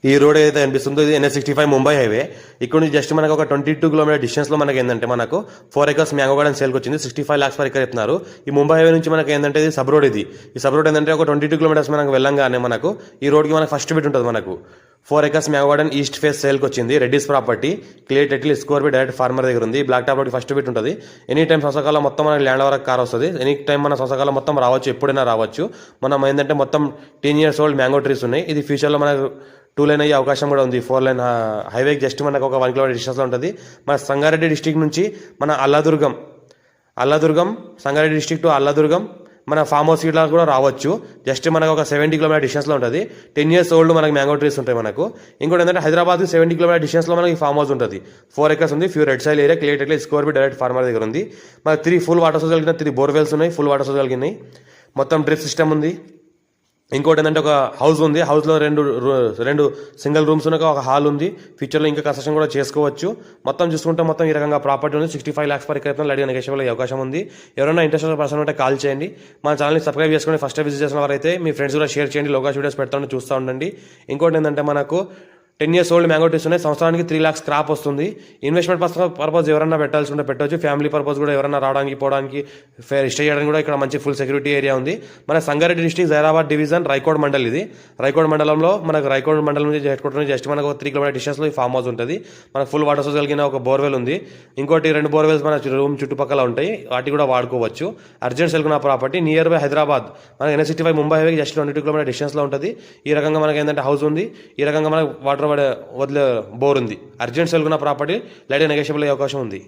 ఈ రోడ్ ఏదైతే అనిపిస్తుందో ఇది NH65 ముంబై హైవే. ఇక్కడ నుంచి జస్ట్ మనకు ఒక 22 కిలోమీటర్ డిస్టెన్స్లో మనకి ఏంటంటే మనకు 4 acres మ్యాంగో గార్డెన్ సేల్కి వచ్చింది. 65 lakhs per acre చెప్తున్నారు. ఈ ముంబై హైవే నుంచి మనకి ఏంటంటే ఇది సబ్ రోడ్. ఈ సబ్ రోడ్ ఏంటంటే ఒక 22 కిలోమీటర్స్ మనకు వెళ్ళంగానే మనకు ఈ రోడ్కి మనకు ఫస్ట్ బిట్ ఉంటుంది. మనకు 4 acres mango garden east face సేల్కి వచ్చింది. Reddy's property clear title score be direct farmer దగ్గర ఉంది. Black top road first bit ఉంటుంది. ఎనీ టైం సంవత్సరాల మొత్తం మనకి ల్యాండ్ వరకు కార్ వస్తుంది. ఎనీ టైం మన సంవత్సరాల మొత్తం రావచ్చు, ఎప్పుడైనా రావచ్చు. మనం ఏంటంటే మొత్తం 10 years old మ్యాంగో ట్రీస్ ఉన్నాయి. ఇది ఫ్యూచర్లో మనకు 2 lane అయ్యే అవకాశం కూడా ఉంది. 4 lane హైవేకి జస్ట్ మనకు ఒక 1 kilometer డిస్టెన్స్లో ఉంటుంది. మన సంగారెడ్డి డిస్టిక్ నుంచి మన అల్లాదుర్గం సంగారెడ్డి డిస్టిక్ టు అల్లాదుర్గం మన ఫామ్ హౌస్ ఇట్లా కూడా రావచ్చు. జస్ట్ మనకు ఒక 70 kilometer డిస్టెన్స్లో ఉంటుంది. 10 years old మనకి మ్యాంగో ట్రీస్ ఉంటాయి మనకు. ఇంకోటి ఏంటంటే హైదరాబాద్ 70 kilometer డిస్టెన్స్లో మనకి ఫామ్ హౌస్ ఉంటుంది. 4 acres ఉంది. Few red soil area clear title score be direct farmer దగ్గర ఉంది. మనకి 3 full వాటర్ సోర్స్ కలిగిన 3 బోర్వెల్స్ ఉన్నాయి. ఫుల్ వాటర్ సోర్స్ కలిగినాయి. మొత్తం డ్రిప్ సిస్టమ్ ఉంది. ఇంకోటి ఏంటంటే ఒక హౌస్ ఉంది. హౌస్లో రెండు సింగిల్ రూమ్స్ ఉన్నాయి, ఒక హాల్ ఉంది. ఫ్యూచర్లో ఇంకా కన్స్ట్రక్షన్ కూడా చేసుకోవచ్చు. మొత్తం చూసుకుంటే మొత్తం ఈ రకంగా ప్రాపర్టీ ఉంది. 65 lakhs per acre light negotiable అయ్యే అవకాశం ఉంది. ఎవరైనా ఇంట్రెస్టెడ్ పర్సన్ ఉంటే కాల్ చేయండి. మన ఛానల్ని సబ్స్క్రైబ్ చేసుకుని ఫస్ట్ విజిట్ చేసిన వారైతే మీ ఫ్రెండ్స్ కూడా షేర్ చేయండి. లోకల్ వీడియోస్ పెడతాను, చూస్తూ ఉండండి. ఇంకోటి ఏంటంటే మనకు 10 years old మ్యాంగో ట్రీస్ ఉన్నాయి. సంవత్సరానికి 3 lakhs క్రాప్ వస్తుంది. ఇన్వెస్ట్మెంట్ పర్పస్ ఎవరైనా పెట్టాల్సి ఉంటే పెట్టవచ్చు. ఫ్యామిలీ పర్పస్ కూడా ఎవరైనా రావడానికి పోవడానికి స్టే చేయడానికి కూడా ఇక్కడ మంచి ఫుల్ సెక్యూరిటీ ఏరియా ఉంది. మన సంగారెడ్డి డిస్ట్రిక్ట్ జైరాబాద్ డివిజన్ రైకోడ్ మండల్. ఇది రైకోడ్ మండలంలో మనకు రైకోడ్ మండలం నుంచి జస్ట్ మనకు 3 kilometer డిస్టెన్స్లో ఈ ఫామ్ హౌస్ ఉంటుంది. మనకు ఫుల్ వాటర్ సోర్స్ కలిగిన ఒక బోర్వెల్ ఉంది. ఇంకోటి 2 బోర్వెల్స్ మన రూమ్ చుట్టుపక్కల ఉంటాయి. వాటి కూడా వాడుకోవచ్చు. అర్జెంట్ సెల్కున్న ప్రాపర్టీ నియర్ బై హైదరాబాద్. మనకి NH65 ముంబై హైవేకి జస్ట్ 22 kilometer డిస్టెన్స్లో ఉంటుంది. ఈ రకంగా మనకి ఏంటంటే హౌస్ ఉంది. ఈ రకంగా మనకు వాటర్ వదిలే బోర్ ఉంది. అర్జెంట్ సెల్కున్న ప్రాపర్టీ లైట్ నెగోషియబుల్ అయ్యే అవకాశం ఉంది.